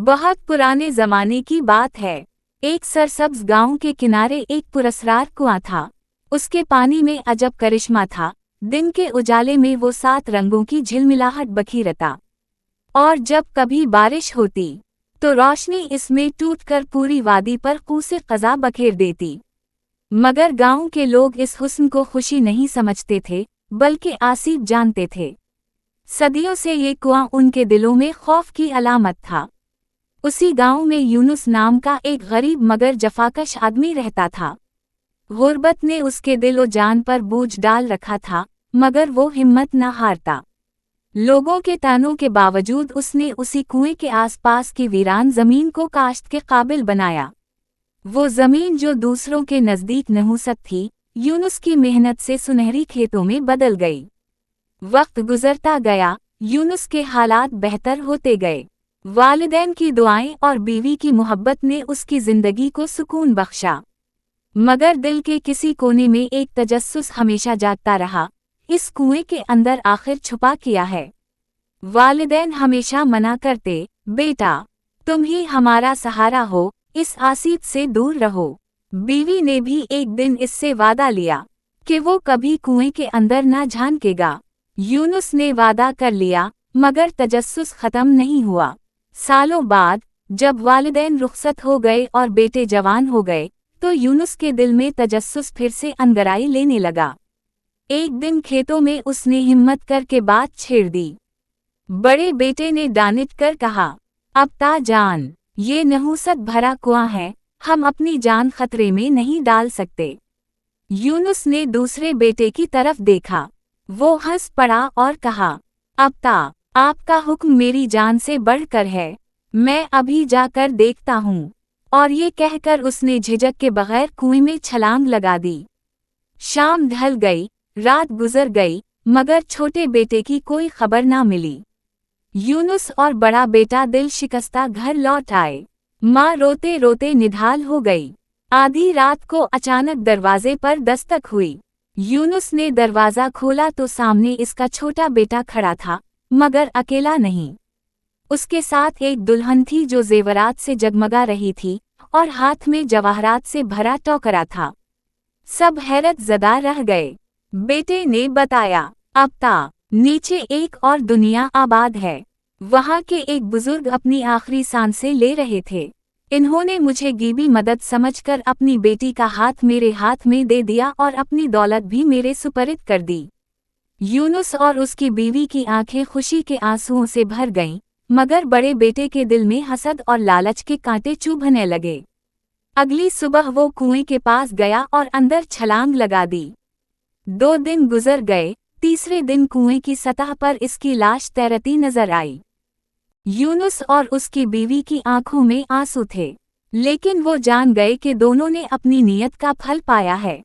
बहुत पुराने जमाने की बात है। एक सरसब्ज गांव के किनारे एक पुरस्कार कुआं था। उसके पानी में अजब करिश्मा था। दिन के उजाले में वो 7 रंगों की झिलमिलाहट बखीरता, और जब कभी बारिश होती तो रोशनी इसमें टूटकर पूरी वादी पर कूसे क़ज़ा बखेर देती। मगर गांव के लोग इस हुस्न को खुशी नहीं समझते थे, बल्कि आसीब जानते थे। सदियों से ये कुआं उनके दिलों में खौफ की अलामत था। उसी गांव में यूनुस नाम का एक गरीब मगर जफाकश आदमी रहता था। गुर्बत ने उसके दिल और जान पर बोझ डाल रखा था, मगर वो हिम्मत न हारता। लोगों के तानों के बावजूद उसने उसी कुएं के आसपास की वीरान जमीन को काश्त के काबिल बनाया। वो जमीन जो दूसरों के नज़दीक नहुसत थी, यूनुस की मेहनत से सुनहरी खेतों में बदल गई। वक्त गुजरता गया, यूनुस के हालात बेहतर होते गए। वालिदैन की दुआएं और बीवी की मोहब्बत ने उसकी जिंदगी को सुकून बख्शा। मगर दिल के किसी कोने में एक तजस्सुस हमेशा जागता रहा, इस कुएं के अंदर आखिर छुपा क्या है। वालिदैन हमेशा मना करते, बेटा तुम ही हमारा सहारा हो, इस आसिफ से दूर रहो। बीवी ने भी एक दिन इससे वादा लिया कि वो कभी कुएं के अंदर ना झांकेगा। यूनुस ने वादा कर लिया, मगर तजस्सुस खत्म नहीं हुआ। सालों बाद जब वालिदैन रुखसत हो गए और बेटे जवान हो गए, तो यूनुस के दिल में तजस्सुस फिर से अंगराई लेने लगा। एक दिन खेतों में उसने हिम्मत करके बात छेड़ दी। बड़े बेटे ने डांट कर कहा, अब ता जान, ये नहुसत भरा कुआं है, हम अपनी जान खतरे में नहीं डाल सकते। यूनुस ने दूसरे बेटे की तरफ देखा। वो हंस पड़ा और कहा, अब ता आपका हुक्म मेरी जान से बढ़कर है, मैं अभी जाकर देखता हूँ। और ये कहकर उसने झिझक के बगैर कुएं में छलांग लगा दी। शाम ढल गई, रात गुजर गई, मगर छोटे बेटे की कोई खबर ना मिली। यूनुस और बड़ा बेटा दिल शिकस्ता घर लौट आए। माँ रोते रोते निढाल हो गई। आधी रात को अचानक दरवाजे पर दस्तक हुई। यूनुस ने दरवाज़ा खोला तो सामने इसका छोटा बेटा खड़ा था, मगर अकेला नहीं। उसके साथ एक दुल्हन थी जो जेवरात से जगमगा रही थी और हाथ में जवाहरात से भरा टोकरा था। सब हैरत ज़दा रह गए। बेटे ने बताया, अब ता नीचे एक और दुनिया आबाद है। वहाँ के एक बुजुर्ग अपनी आखिरी सांसें ले रहे थे। इन्होंने मुझे गीबी मदद समझकर अपनी बेटी का हाथ मेरे हाथ में दे दिया और अपनी दौलत भी मेरे सुपरद कर दी। यूनुस और उसकी बीवी की आंखें खुशी के आंसुओं से भर गईं, मगर बड़े बेटे के दिल में हसद और लालच के कांटे चुभने लगे। अगली सुबह वो कुएं के पास गया और अंदर छलांग लगा दी। 2 दिन गुजर गए, तीसरे दिन कुएं की सतह पर इसकी लाश तैरती नजर आई। यूनुस और उसकी बीवी की आंखों में आंसू थे, लेकिन वो जान गए कि दोनों ने अपनी नीयत का फल पाया है।